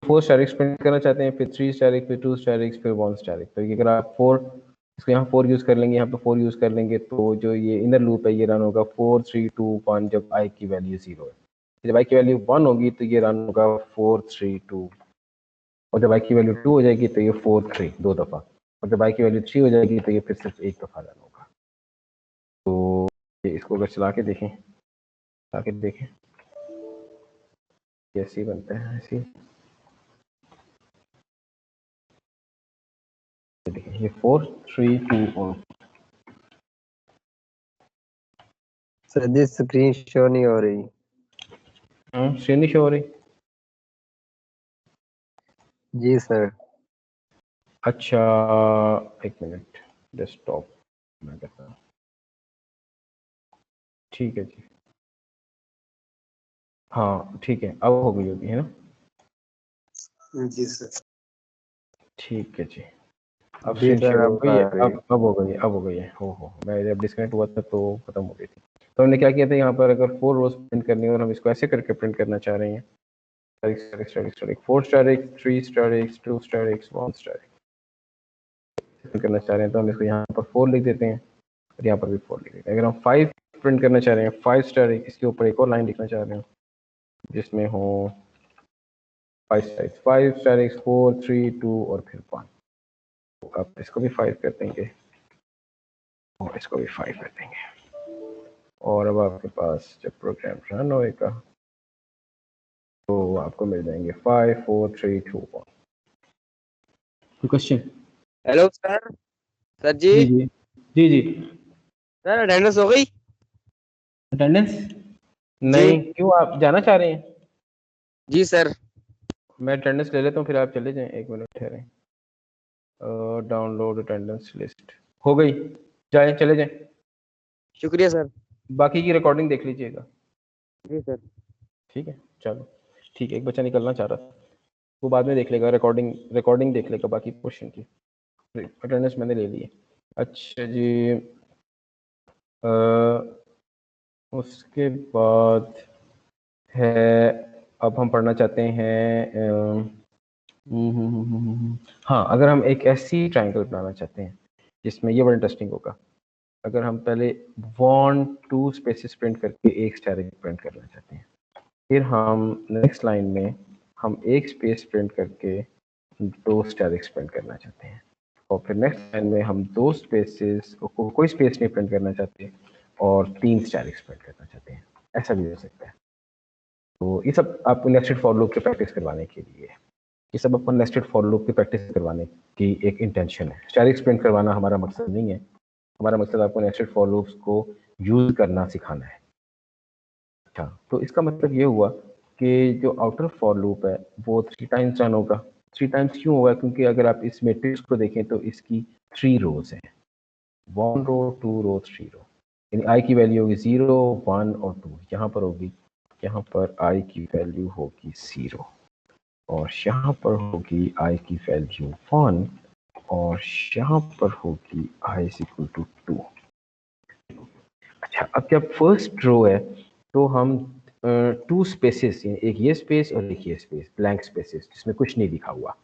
4 statics print करना चाहते हैं, फिर 3 स्टैटिक, फिर 2 स्टैटिक्स, फिर 1 स्टैटिक। तो अगर आप 4 इसको यहाँ 4 यूज़ कर लेंगे, यहाँ पे 4 यूज़ कर लेंगे, तो जो ये इनर लूप है ये रन होगा 4 3 2 1 जब i की वैल्यू 0 है। जब i की वैल्यू 1 होगी तो ये रन होगा 4 3 2, और जब i की वैल्यू 2 हो जाएगी तो ये 4 3 दो दफ़ा, और जब i की वैल्यू 3 हो जाएगी तो ये फिर सिर्फ एक दफ़ा रन होगा। तो ये इसको अगर चला के देखें, कैसे ही बनता है ऐसे। देखिए ये 4 3 2 और सर जी स्क्रीन शो नहीं हो रही। स्क्रीन नहीं शो हो रही? जी सर। अच्छा एक मिनट, डेस्कटॉप मैं करता हूँ। ठीक है जी, हाँ ठीक है, अब हो गई होगी है ना? जी सर। ठीक है जी, अब जी स्क्रीन सर शेयर हो अब गई आ है, रही। अब हो गई है, अब हो गई है। हो मैं जब डिस्कनेक्ट हुआ था तो खत्म हो गई थी। तो हमने क्या किया था, यहाँ पर अगर 4 रोज प्रिंट करनी है और हम इसको ऐसे करके प्रिंट करना चाह रहे हैं, 4 स्टैटिक, 3 स्टैटिक, 2 स्टैटिक, 1 स्टैटिक करना चाह रहे हैं, तो हम इसको यहाँ पर 4 लिख देते हैं और यहाँ पर भी 4 लिख देते हैं। अगर हम 5 प्रिंट करना चाह रहे हैं, 5 स्टैटिक, इसके ऊपर एक और लाइन लिखना चाह रहे हैं जिसमें हो 5 स्टैटिक, 5 स्टैटिक, 4 3 2 और फिर 1। तो अब इसको भी 5 कर देंगे और इसको भी 5 कर देंगे, और अब आपके पास जब प्रोग्राम रन होएगा तो आपको मिल जाएंगे 5 4 3 2 1। क्वेश्चन? Hello sir. सर जी जी जी जी जी। सर अटेंडेंस हो गई? अटेंडेंस जी नहीं, क्यों आप जाना चाह रहे हैं? जी सर। मैं अटेंडेंस ले लेता हूँ, फिर आप चले जाएं, एक मिनट ठहरें। डाउनलोड अटेंडेंस लिस्ट हो गई, जाएं चले जाएं। शुक्रिया सर। बाकी की रिकॉर्डिंग देख लीजिएगा। जी सर। ठीक है चलो, ठीक है, एक बच्चा निकलना चाह रहा था, वो बाद में देख लेगा, रिकॉर्डिंग देख लेगा बाकी क्वेश्चन की। अटेंडेंस मैंने ले ली है। अच्छा जी, उसके बाद है, अब हम पढ़ना चाहते हैं हाँ, अगर हम एक ऐसी ट्रायंगल बनाना चाहते हैं जिसमें ये बड़ा इंटरेस्टिंग होगा, अगर हम पहले 1 2 स्पेसेस प्रिंट करके एक स्टैटिक प्रिंट करना चाहते हैं, फिर हम नेक्स्ट लाइन में हम एक स्पेस प्रिंट करके 2 स्टैटिक्स प्रिंट करना चाहते हैं, और फिर नेक्स्ट लाइन में हम 2 स्पेसेस को कोई स्पेस नहीं प्रिंट करना चाहते और 3 स्टैटिक्स प्रिंट करना चाहते हैं, ऐसा भी हो सकता है। तो ये सब आपको नेस्टेड फॉर लूप की प्रैक्टिस करवाने के लिए, ये सब आपको नेस्टेड फॉर लूप की प्रैक्टिस करवाने की एक इंटेंशन है। स्टैटिक्स प्रिंट करवाना हमारा मकसद नहीं है, हमारा मकसद आपको नेस्टेड फॉर लूप्स को यूज करना सिखाना है। अच्छा, तो इसका मतलब ये हुआ कि जो आउटर फॉर लूप है वो 3 टाइम्स रन होगा। 3 टाइम्स क्यों होगा? क्योंकि अगर आप इस मैट्रिक्स को देखें तो इसकी 3 रोज हैं, 1 रो 2 रो 3 रो, यानी आई की वैल्यू होगी 0 1 और 2, यहाँ पर होगी, यहाँ पर आई की वैल्यू होगी 0 और यहाँ पर होगी आई की वैल्यू 1 और यहाँ पर होगी आई इज इक्वल टू 2। अच्छा, अब जब फर्स्ट रो है तो हम 2 स्पेसेस, एक ये स्पेस और एक ये स्पेस, ब्लैंक स्पेसेस जिसमें कुछ नहीं लिखा हुआ,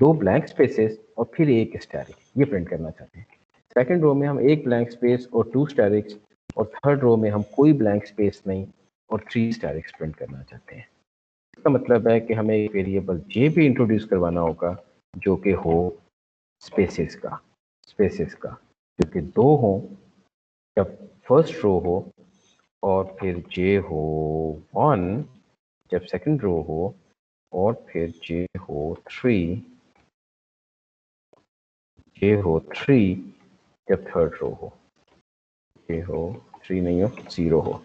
2 ब्लैंक स्पेसेस और फिर एक स्टैटिक, ये प्रिंट करना चाहते हैं। सेकंड रो में हम एक ब्लैंक स्पेस और 2 स्टैटिक्स, और थर्ड रो में हम कोई ब्लैंक स्पेस नहीं और 3 स्टैटिक्स प्रिंट करना चाहते हैं। इसका मतलब है कि हमें एक वेरिएबल जे भी इंट्रोड्यूस करवाना होगा जो कि हो स्पेसेस का, जो कि 2 हो जब फर्स्ट रो हो, और फिर जे हो 1 जब सेकंड रो हो, और फिर जे हो 3 जब थर्ड रो हो, जे हो 3 नहीं हो 0 हो।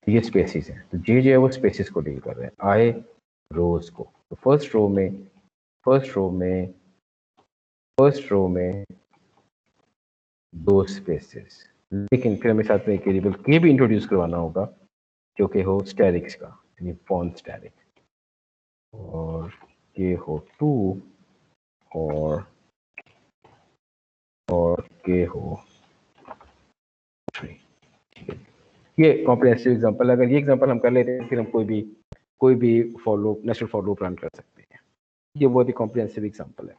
ये स्पेसिस हैं, तो जे जो है वो स्पेसिस को डील कर रहे हैं, आए रोज को। तो फर्स्ट रो में 2 स्पेसेस, लेकिन फिर हमें साथ में एक वेरिएबल के भी इंट्रोड्यूस करवाना होगा जो कि हो स्टैटिक्स का, यानी फॉन स्टैटिक, और के हो 2 और के हो 3। ठीक है, ये कॉम्प्रिहेंसिव एग्जांपल, अगर ये एग्जांपल हम कर लेते हैं फिर हम कोई भी नेस्टेड फॉर लूप रन कर सकते हैं। ये बहुत ही कॉम्प्रिहेंसिव एग्जांपल है।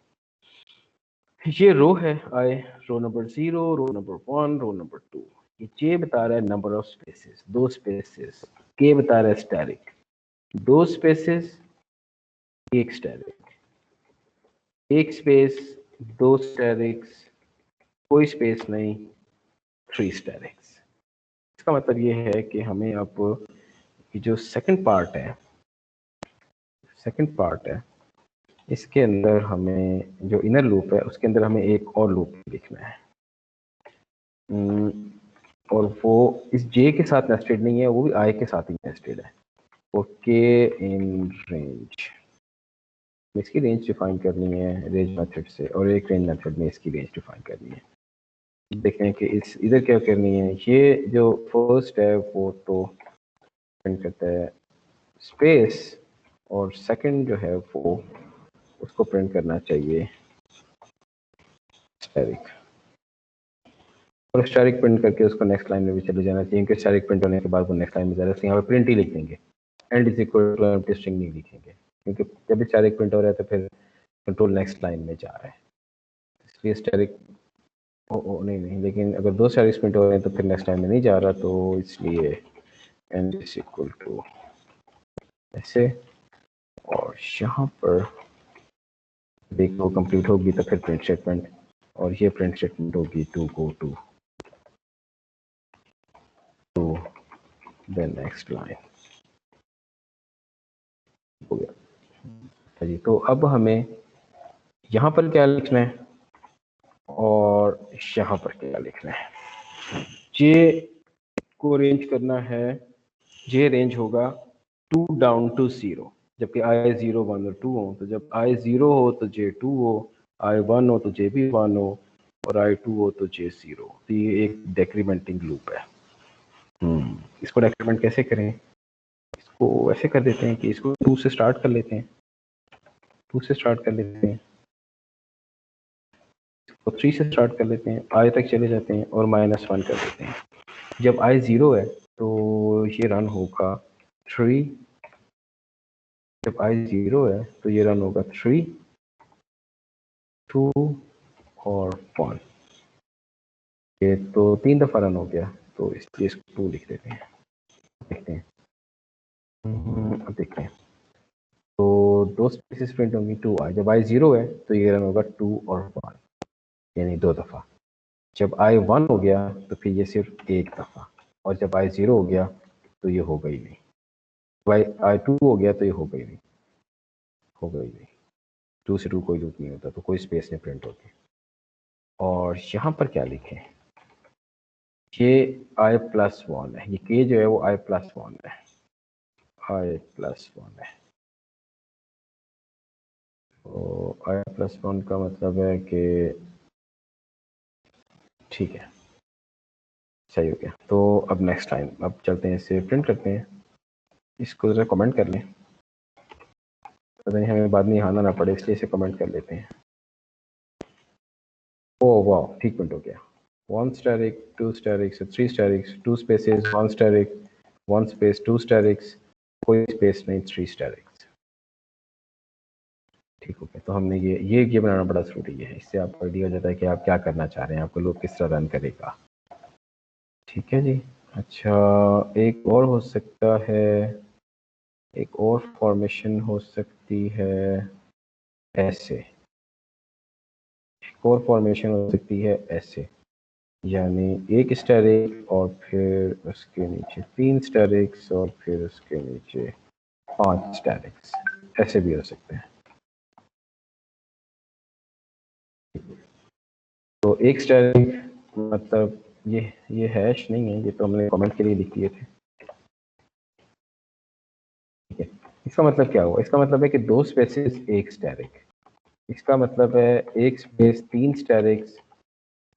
ये रो है I, row number 0, row number 1, row number 2। ये जे बता रहा है नंबर ऑफ स्पेसेस, 2 स्पेसेस। के बता रहा है static, 2 spaces, 1 static. 1 space, 2 statics, कोई स्पेस नहीं, 3 स्टैटिक्स। इसका मतलब ये है कि हमें अब ये जो सेकंड पार्ट है इसके अंदर हमें जो इनर लूप है उसके अंदर हमें एक और लूप लिखना है। और वो इस जे के साथ नेस्टेड नहीं है, वो भी आई के साथ ही नेस्टेड है। ओके, इन रेंज इसकी रेंज डिफाइन करनी है रेंज मेथड से, और एक रेंज मेथड में इसकी रेंज डिफाइन करनी है। देखें कि इस इधर क्या करनी है। ये जो फर्स्ट है वो तो प्रिंट करता है स्पेस, और सेकंड जो है वो उसको प्रिंट करना चाहिए स्टैटिक। और स्टैटिक प्रिंट करके उसको नेक्स्ट लाइन में भी चले जाना चाहिए, क्योंकि स्टैटिक प्रिंट होने के बाद वो नेक्स्ट लाइन में जा रहा है, यहाँ पे प्रिंट ही लिख देंगे, end is equal to empty string नहीं लिखेंगे, क्योंकि जब भी स्टैटिक प्रिंट हो रहा है तो फिर कंट्रोल नेक्स्ट लाइन में जा रहा है, इसलिए स्टैटिक नहीं, लेकिन अगर 2 स्टैटिक प्रिंट हो रहे हैं तो फिर नेक्स्ट लाइन में नहीं जा रहा, तो इसलिए एंड इज इक्वल टू ऐसे। और यहाँ पर देखो कंप्लीट होगी तो फिर प्रिंट स्टेटमेंट, और ये प्रिंट स्टेटमेंट होगी to go to the next line. हो गया जी। तो अब हमें यहाँ पर क्या लिखना है और यहाँ पर क्या लिखना है। जे को रेंज करना है, जे रेंज होगा 2 डाउन टू 0, जबकि आई 0, 1 और 2 हो। तो जब आई 0 हो तो जे 2 हो, आई 1 हो तो जे भी 1 हो, और आई 2 हो तो जे 0। तो ये एक डेक्रीमेंटिंग लूप है। इसको डेक्रीमेंट कैसे करें, इसको ऐसे कर देते हैं कि इसको 2 से स्टार्ट कर लेते हैं, 2 से स्टार्ट कर लेते हैं, इसको 3 से स्टार्ट कर लेते हैं, आई तक चले जाते हैं और -1 कर देते हैं। जब आई 0 है तो ये रन होगा 3, जब आई 0 है तो ये रन होगा 3, 2 और 1। ये तो 3 दफ़ा रन हो गया, तो इसलिए इसको 2 लिख देते हैं। देखते हैं, अब देखते हैं। तो 2 स्पेसेस प्रिंट होंगी 2 आई। जब आई 0 है तो ये रन होगा 2 और 1, यानी 2 दफ़ा। जब आई 1 हो गया तो फिर ये सिर्फ 1 दफ़ा, और जब आई 0 हो गया तो ये होगा ही नहीं। आई 2 हो गया तो ये होगा ही नहीं, 2 से 2 कोई लूप नहीं होता, तो कोई स्पेस नहीं प्रिंट होती। और यहाँ पर क्या लिखें, ये i+1 है, ये के जो है वो i+1 है, i+1 है। तो i+1 का मतलब है कि ठीक है, सही हो गया। तो अब नेक्स्ट लाइन, अब चलते हैं, इसे प्रिंट करते हैं। इसको ज़रा कमेंट कर लें, पता नहीं हमें बाद में यहाँ ना पड़े, इसलिए इसे कमेंट कर लेते हैं। ओह वाह, ठीक प्रिंट हो गया। 1 static, 2 statics, 3 statics, 2 spaces, 1 static, 1 space, 2 statics, कोई स्पेस नहीं, 3 स्टैटिक्स। ठीक हो गया। तो हमने ये बनाना बड़ा ज़रूरी है, इससे आपको आइडिया हो जाता है कि आप क्या करना चाह रहे हैं, आपको लूप किस तरह रन करेगा। ठीक है जी। अच्छा, एक और हो सकता है, एक और फॉर्मेशन हो सकती है ऐसे, एक और फॉर्मेशन हो सकती है ऐसे, यानी एक स्टैटिक और फिर उसके नीचे 3 स्टैटिक्स और फिर उसके नीचे 5 स्टैटिक्स, ऐसे भी हो सकते हैं। तो एक स्टैटिक मतलब ये हैश नहीं है, ये तो हमने कमेंट के लिए लिख दिए थे। ठीक है, इसका मतलब क्या हुआ, इसका मतलब है कि 2 स्पेसेस 1 स्टैटिक, इसका मतलब है 1 स्पेस 3 स्टैटिक्स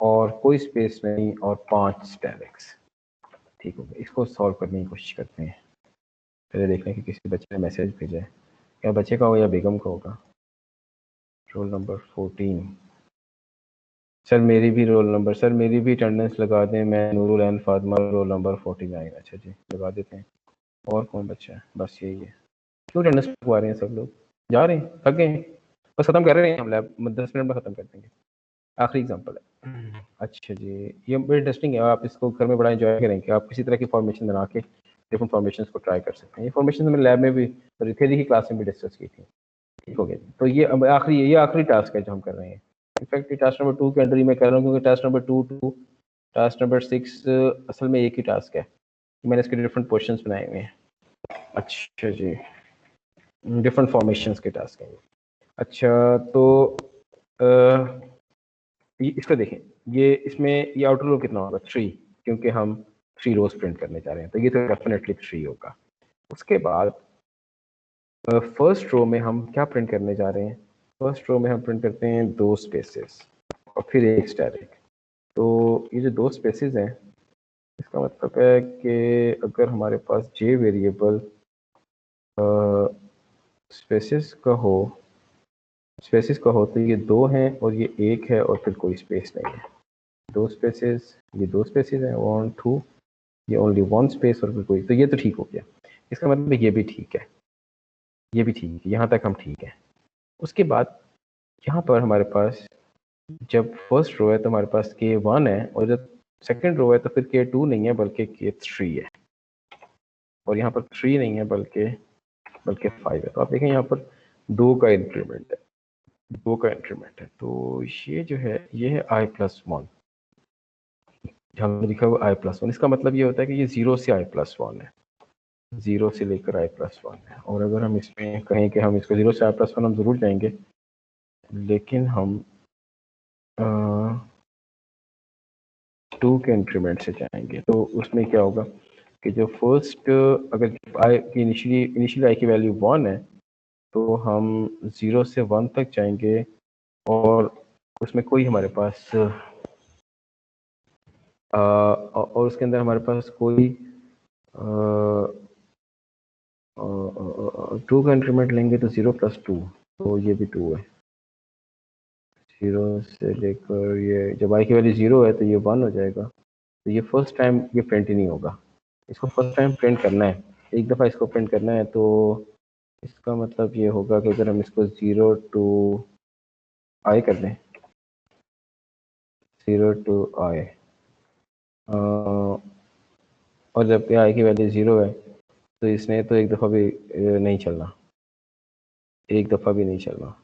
और कोई स्पेस नहीं और 5 स्टैटिक्स। ठीक हो गया। इसको सॉल्व करने की कोशिश करते हैं। पहले देख लें कि किसी बच्चे ने मैसेज भेजा है, क्या बच्चे का होगा या बेगम का होगा। Roll number 14। सर मेरी भी रोल नंबर, सर मेरी भी अटेंडेंस लगा दें, मैं नूरुल एन फातिमा, रोल नंबर 49। अच्छा जी, लगा देते हैं। और कौन बच्चा है, बस यही है। क्यों अटेंडेंस लगवा रहे हैं सब लोग, जा रहे हैं, थक गए हैं। बस खत्म कर रहे हैं हम लैब, 10 मिनट में खत्म कर देंगे। आखिरी एग्जांपल है। अच्छा जी, ये बड़ी इंटरेस्टिंग है, आप इसको घर में बड़ा एंजॉय करेंगे। आप किसी तरह की फॉर्मेशन बना के डिफरेंट फॉर्मेशंस को ट्राई कर सकते हैं। ये फॉर्मेशन मैंने लैब में भी थ्योरी की क्लास में भी डिस्कस की थी। ठीक हो गया जी। तो ये अब आखिरी टास्क है जो हम कर रहे हैं। इनफैक्ट टास्क नंबर 2 के अंडर ही मैं कर रहा हूँ, क्योंकि task number 2 to task number 6 असल में एक ही टास्क है। मैंने इसके डिफरेंट पोर्शंस बनाए हुए हैं। अच्छा जी, डिफरेंट फॉर्मेशंस के टास्क हैं। अच्छा तो इसको देखें, ये इसमें ये आउटर रो कितना होगा 3, क्योंकि हम 3 रोज प्रिंट करने जा रहे हैं, तो ये तो डेफिनेटली 3 होगा। उसके बाद फर्स्ट रो में हम क्या प्रिंट करने जा रहे हैं? फर्स्ट रो में हम प्रिंट करते हैं 2 स्पेसेस और फिर एक स्टैटिक। तो ये जो 2 स्पेसेस हैं, इसका मतलब है कि अगर हमारे पास जे वेरिएबल स्पेसेस का हो तो ये 2 हैं और ये 1 है और फिर कोई स्पेस नहीं है। 2 स्पेसेस, ये 2 स्पेसेस हैं, 1 2, ये ओनली 1 स्पेस और फिर कोई, तो ये तो ठीक हो गया। इसका मतलब ये भी ठीक है, ये भी ठीक है, यहाँ तक हम ठीक है। उसके बाद यहाँ पर हमारे पास जब फर्स्ट रो है तो हमारे पास K1 है, और जब सेकंड रो है तो फिर K2 नहीं है बल्कि K3 है, और यहाँ पर 3 नहीं है बल्कि 5 है। तो आप देखें यहाँ पर 2 का इंक्रीमेंट है, 2 का इंक्रीमेंट है। तो ये जो है ये है i+1, जहाँ में लिखा हुआ i+1। इसका मतलब ये होता है कि ये 0 से i+1 है, 0 से लेकर i+1 है। और अगर हम इसमें कहें कि हम इसको 0 से i+1 हम ज़रूर जाएंगे, लेकिन हम 2 के इंक्रीमेंट से जाएंगे। तो उसमें क्या होगा कि जो फर्स्ट, अगर i की इनिशियली i की वैल्यू 1 है, तो हम 0 से 1 तक जाएंगे, और उसमें कोई हमारे पास और उसके अंदर हमारे पास कोई 2 का इंक्रीमेंट लेंगे तो 0 + 2, तो ये भी 2 है। 0 से लेकर ये जब i की वैल्यू 0 है तो ये 1 हो जाएगा। तो ये फर्स्ट टाइम ये प्रिंट ही नहीं होगा, इसको फर्स्ट टाइम प्रिंट करना है, एक दफ़ा इसको प्रिंट करना है। तो इसका मतलब ये होगा कि अगर हम इसको 0 to i कर दें, 0 to i, और जब i की वैल्यू 0 है तो इसने तो एक दफ़ा भी नहीं चलना, एक दफ़ा भी नहीं चलना।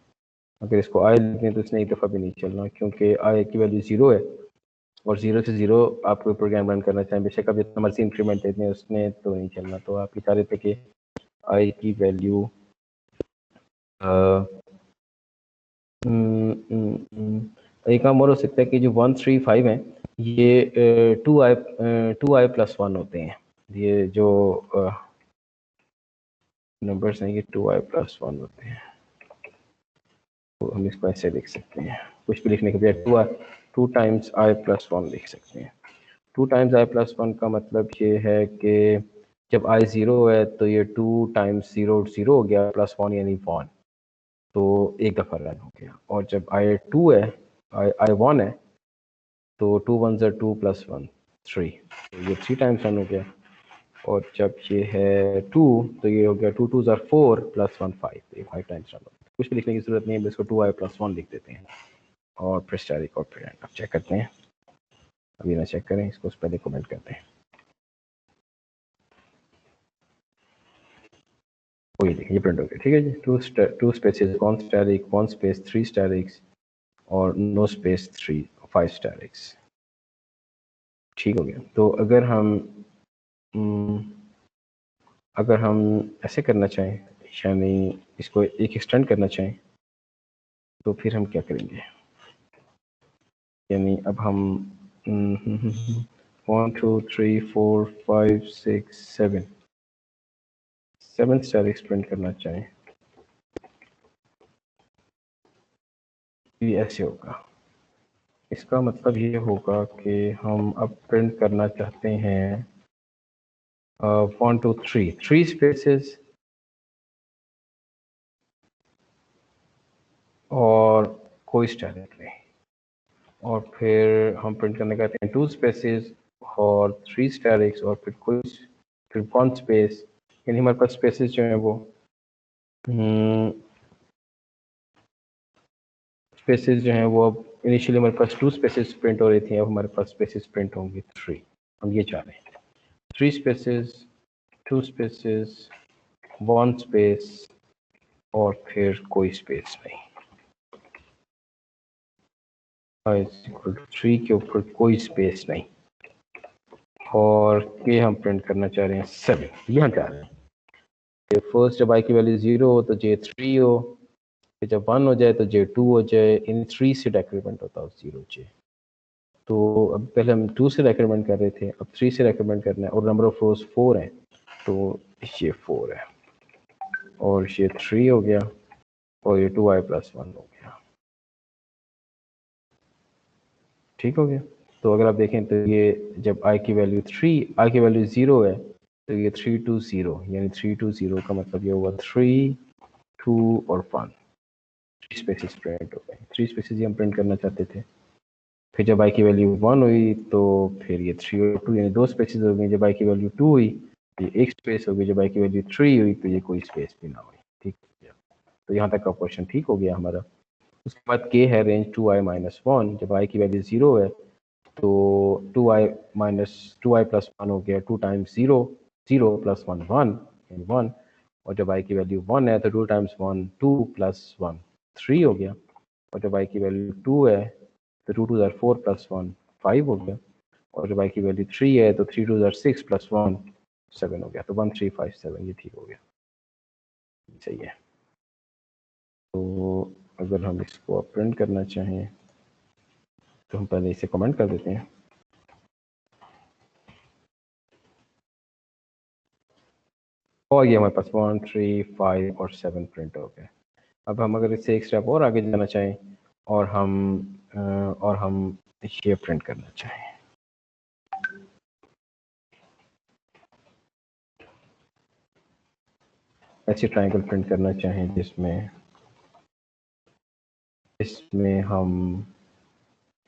अगर इसको i लिखते हैं तो इसने एक दफ़ा भी नहीं चलना, क्योंकि i की वैल्यू 0 है, और 0 से 0 आप कोई प्रोग्राम रन करना चाहें, बेशक आप जितना मर्जी इंक्रीमेंट देते हैं, उसने तो नहीं चलना। तो आप चाह रहे थे कि i की वैल्यू एक काम और हो सकता है कि जो 1 3 5 है, ये 2i+1 होते हैं। ये जो नंबर्स हैं ये 2i+1 होते हैं। तो हम इसको ऐसे लिख सकते हैं, कुछ भी लिखने के बजाय 2 टाइम्स i+1 लिख सकते हैं। 2 टाइम्स i+1 का मतलब ये है कि जब i 0 है तो ये 2 टाइम्स 0 0 हो गया, +1 यानी 1, तो एक दफ़ा रन हो गया। और जब i 2 है, i 1 है, तो 2 1 2 + 1 3, तो ये 3 टाइम्स रन हो गया। और जब ये है 2 तो ये हो गया 2 2 4 + 1 5, तो ये 5 टाइम्स रन हो गया। कुछ भी लिखने की ज़रूरत नहीं है, इसको 2i+1 लिख देते हैं और फिर स्टैटिक और फिर अब चेक करते हैं। अभी ना चेक करें, इसको पहले कमेंट करते हैं। ये देखिए, ये प्रिंट हो गया। ठीक है जी, 2 स्पेसेस, 1 स्टैटिक, 1 स्पेस, 3 स्टैटिक्स और नो स्पेस 3 5 स्टैटिक्स। ठीक हो गया। तो अगर हम ऐसे करना चाहें, यानी इसको एक एक्सटेंड करना चाहें, तो फिर हम क्या करेंगे? यानी अब हम 1 2 3 4 5 6 7 स्टैटिक्स प्रिंट करना चाहें, ये ऐसे होगा। इसका मतलब ये होगा कि हम अब प्रिंट करना चाहते हैं 1 2 3 स्पेसेस और कोई स्टैटिक नहीं, और फिर हम प्रिंट करने का हैं 2 स्पेसेस और 3 स्टैटिक्स और फिर 1 स्पेस। यानी हमारे पास स्पेसेस जो हैं वो स्पेसेस जो हैं वो अब इनिशियली हमारे पास 2 स्पेसेस प्रिंट हो रही थी, अब हमारे पास स्पेसेस प्रिंट होंगे 3। हम ये चाह रहे हैं 3 स्पेसेस, 2 स्पेसेस, 1 स्पेस और फिर कोई स्पेस नहीं। इक्वल टू 3 के ऊपर कोई स्पेस नहीं, और ये हम प्रिंट करना चाह रहे हैं 7। ये हम चाह रहे हैं फर्स्ट जब आई की वैल्यू 0 हो तो J 3 हो, फिर जब 1 हो जाए तो J 2 हो जाए। इन 3 से डेक्रीमेंट होता है 0 J। तो अब पहले हम 2 से रेकमेंड कर रहे थे, अब 3 से रेकमेंड करना है, और नंबर ऑफ रोज 4 है, तो ये 4 है और ये 3 हो गया और ये 2i + 1 हो गया। ठीक हो गया। तो अगर आप देखें तो ये जब i की वैल्यू 3, i की वैल्यू 0 है तो ये 3 2 0, यानी 3 2 0 का मतलब ये हुआ 3 2 और 1। 3 स्पेसेस प्रिंट हो गए, 3 स्पेसेस ही हम प्रिंट करना चाहते थे। फिर जब i की वैल्यू 1 हुई तो फिर ये 3 और 2, यानी 2 स्पेसेस हो गई। जब i की वैल्यू 2 हुई तो ये एक स्पेस हो गई। जब i की वैल्यू 3 हुई तो ये कोई स्पेस भी ना हुई। ठीक हो गया। तो यहाँ तक का क्वेश्चन ठीक हो गया हमारा। उसके बाद k है रेंज 2i - 1। जब i की वैल्यू 0 है तो 2i + 1 हो गया, 2 टाइम्स 0 0 + 1 1 यानी 1। और जब i की वैल्यू 1 है तो 2 टाइम्स 1 2 + 1 3 हो गया। और जब i की वैल्यू 2 है तो 2 2 4 + 1 5 हो गया। और जब i की वैल्यू 3 है तो 3 2 6 + 1 7 हो गया। तो 1 3 5 7 ये ठीक हो गया, सही है। तो अगर हम इसको प्रिंट करना चाहें तो हम पहले इसे कमेंट कर देते हैं। और ये हमारे पास 1 3 5 और 7 प्रिंट हो गए। अब हम अगर इससे एक स्टेप और आगे जाना चाहें और हम ये प्रिंट करना चाहें, ऐसे ट्रायंगल प्रिंट करना चाहें जिसमें हम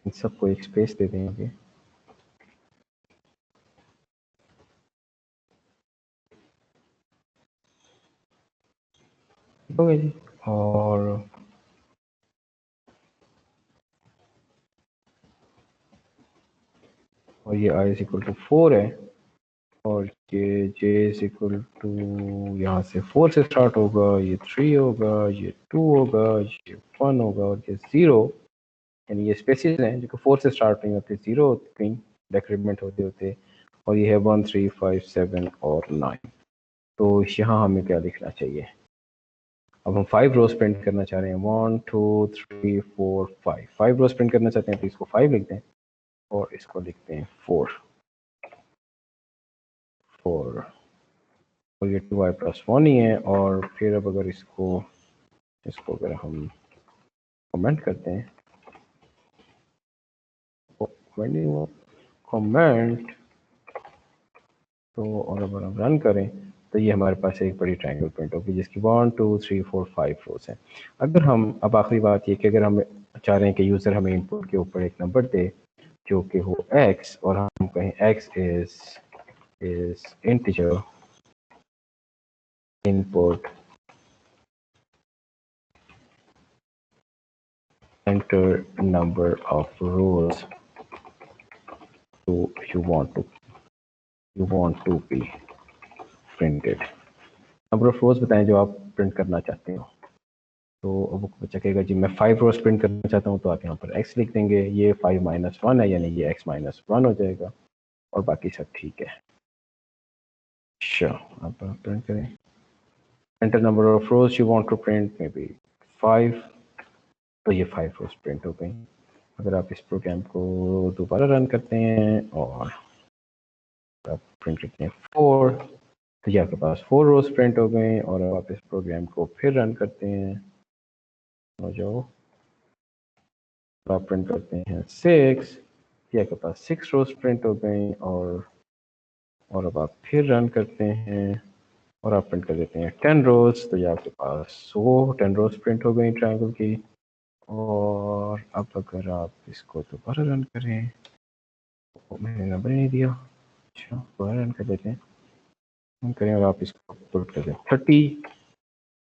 इन सबको एक स्पेस दे देंगे। हो गया जी। और ये i = 4 है और ये j = यहाँ से 4 से स्टार्ट होगा, ये 3 होगा, ये 2 होगा, ये 1 होगा और ये 0। यानी ये स्पेसिस हैं जो कि 4 से स्टार्ट नहीं होते, 0 होते हैं, डेक्रीमेंट होते होते। और ये है 1 3 5 7 और 9। तो यहाँ हमें क्या लिखना चाहिए? अब हम 5 रोज प्रिंट करना चाह रहे हैं। 1 2 3 4 5 5 रोज प्रिंट करना चाहते हैं तो इसको 5 लिखते हैं और इसको लिखते हैं 4 4। और ये 2i + 1 ही है। और फिर अब अगर इसको अगर हम कमेंट करते हैं, कमेंट तो, और अगर हम रन करें तो ये हमारे पास एक बड़ी ट्रायंगल प्रिंट होगी जिसकी 1 2 3 4 5 रोज हैं। अगर हम, अब आखिरी बात ये कि अगर हम चाह रहे हैं कि यूज़र हमें इनपुट के ऊपर एक नंबर दे जो कि हो x, और हम कहें x is integer input, enter number of rows to you want to be printed। Number of रोज बताएं जो आप प्रिंट करना चाहते हो। तो अब बच्चा कहेगा जी मैं 5 रोज प्रिंट करना चाहता हूँ, तो आप यहाँ पर x लिख देंगे। ये 5 - 1 है यानी ये x - 1 हो जाएगा और बाकी सब ठीक है। अच्छा, आप प्रिंट करें। Enter number of rows you want to print, maybe 5। तो ये 5 रोज प्रिंट हो गई। अगर आप इस प्रोग्राम को दोबारा रन करते हैं और आप प्रिंट करते हैं 4, तो ये आपके पास 4 रोज प्रिंट हो गए। और अब आप इस प्रोग्राम को फिर रन करते हैं और जो आप प्रिंट करते हैं 6, ये आपके पास 6 रोज प्रिंट हो गई। और अब आप फिर रन करते हैं और आप प्रिंट कर देते हैं 10 रोज, तो ये आपके पास 10 रोज प्रिंट हो गई ट्रायंगल की। और अब अगर आप इसको दोबारा रन करें, तो मैंने नंबर नहीं दिया। अच्छा, दोबारा रन कर देते हैं, रन करें और आप इसको पुट कर दें 30।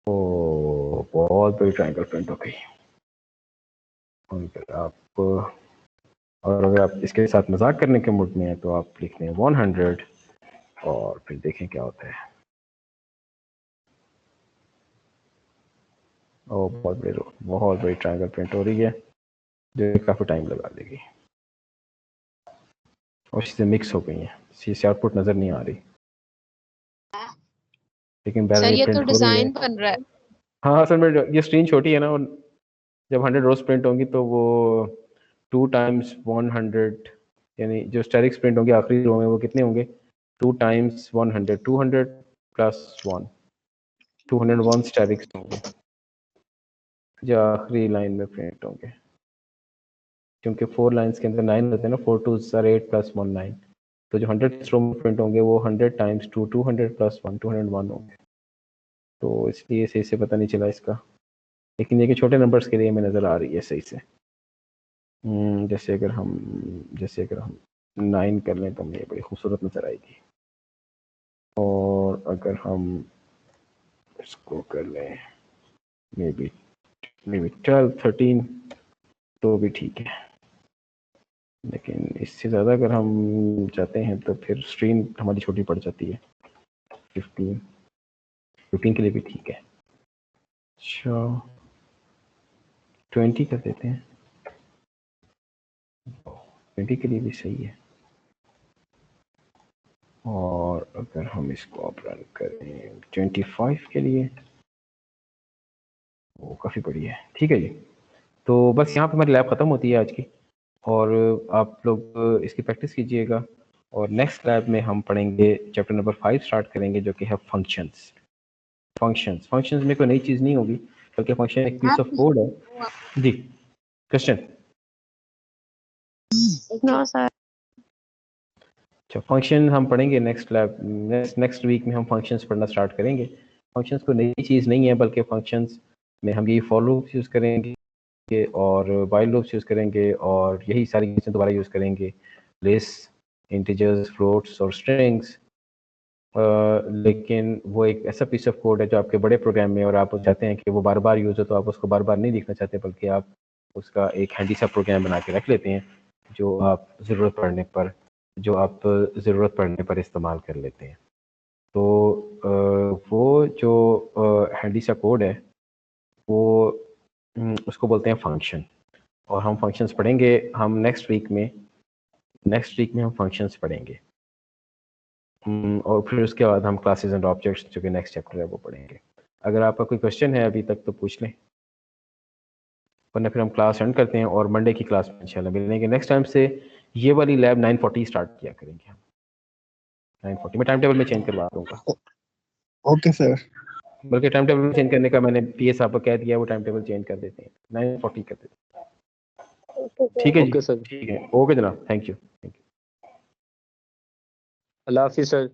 ओ बहुत बड़ी ट्रायंगल प्रिंट हो गई। अगर आप और अगर आप इसके साथ मजाक करने के मूड में हैं तो आप लिख लें 100 और फिर देखें क्या होता है। ओ बहुत बड़ी ट्रायंगल प्रिंट हो रही है जो काफ़ी टाइम लगा देगी और चीज़ें मिक्स हो गई हैं, इससे आउटपुट नज़र नहीं आ रही, लेकिन सर ये तो प्रिंट हो रही है। डिजाइन बन रहा है। हाँ असल में ये स्क्रीन छोटी है ना, और जब 100 रोज प्रिंट होंगी तो वो 2 टाइम्स 100 यानी जो स्टेरिक्स प्रिंट होंगे आखिरी रो में वो कितने होंगे 2 टाइम्स 100 200 प्लस 1 201 स्टेरिक्स होंगे जो आखिरी लाइन में प्रिंट होंगे, क्योंकि 4 लाइंस के अंदर 9 होते हैं ना, 4 2s are 8 प्लस 1 9, तो जो 100 रो में प्रिंट होंगे वो 100 टाइम्स 2 200 प्लस 1 201 होंगे, तो इसलिए सही से पता नहीं चला इसका, लेकिन ये कि छोटे नंबर्स के लिए हमें नज़र आ रही है सही से। जैसे अगर हम 9 कर लें तो हमें बड़ी खूबसूरत नज़र आएगी, और अगर हम इसको कर लें मे बी 12 13 तो भी ठीक है, लेकिन इससे ज़्यादा अगर हम चाहते हैं तो फिर स्क्रीन हमारी छोटी पड़ जाती है। 15 के लिए भी ठीक है। अच्छा 20 कर देते हैं, 20 के लिए भी सही है, और अगर हम इसको आप रन करें 25 के लिए वो काफ़ी बड़ी है। ठीक है जी, तो बस यहाँ पे हमारी लैब ख़त्म होती है आज की, और आप लोग इसकी प्रैक्टिस कीजिएगा, और नेक्स्ट लैब में हम पढ़ेंगे चैप्टर नंबर 5 स्टार्ट करेंगे जो कि है फंक्शंस। फंक्शंस में कोई नई चीज़ नहीं होगी, बल्कि फंक्शन एक पीस ऑफ कोड है। जी क्वेश्चन? No sir. अच्छा फंक्शन हम पढ़ेंगे नेक्स्ट लैब, नेक्स्ट वीक में हम फंक्शंस पढ़ना स्टार्ट करेंगे। फंक्शंस कोई नई चीज़ नहीं है, बल्कि फंक्शंस में हम यही फॉर लूप्स यूज़ करेंगे और वाइल लूप्स यूज़ करेंगे और यही सारी चीज़ें दोबारा यूज़ करेंगे, लिस्ट, इंटीजर्स, फ्लोट्स और स्ट्रिंग्स। लेकिन वो एक ऐसा पीस ऑफ कोड है जो आपके बड़े प्रोग्राम में, और आप चाहते हैं कि वो बार बार यूज़ हो, तो आप उसको बार बार नहीं लिखना चाहते, बल्कि आप उसका एक हैंडी सा प्रोग्राम बना के रख लेते हैं जो आप ज़रूरत पड़ने पर इस्तेमाल कर लेते हैं। तो वो जो हैंडी सा कोड है वो उसको बोलते हैं फंक्शन, और हम फंक्शंस पढ़ेंगे। हम नेक्स्ट वीक में हम फंक्शंस पढ़ेंगे, और फिर उसके बाद हम क्लासेस एंड ऑब्जेक्ट्स जो कि नेक्स्ट चैप्टर है वो पढ़ेंगे। अगर आपका कोई क्वेश्चन है अभी तक तो पूछ लें, वरना फिर हम क्लास एंड करते हैं और मंडे की क्लास में इंशाल्लाह मिलेंगे। नेक्स्ट टाइम से ये वाली लैब 9:40 स्टार्ट किया करेंगे हम। 9:40 मैं टाइम टेबल में चेंज करवा दूंगा। Okay sir. बल्कि टाइम टेबल चेंज करने का मैंने पीए साहब को कह दिया, वो टाइम टेबल चेंज कर देते हैं, 9:40 कर देते हैं। ठीक है जी, ओके सर। ठीक है, ओके जनाब, thank you. Allah Hafiz sir.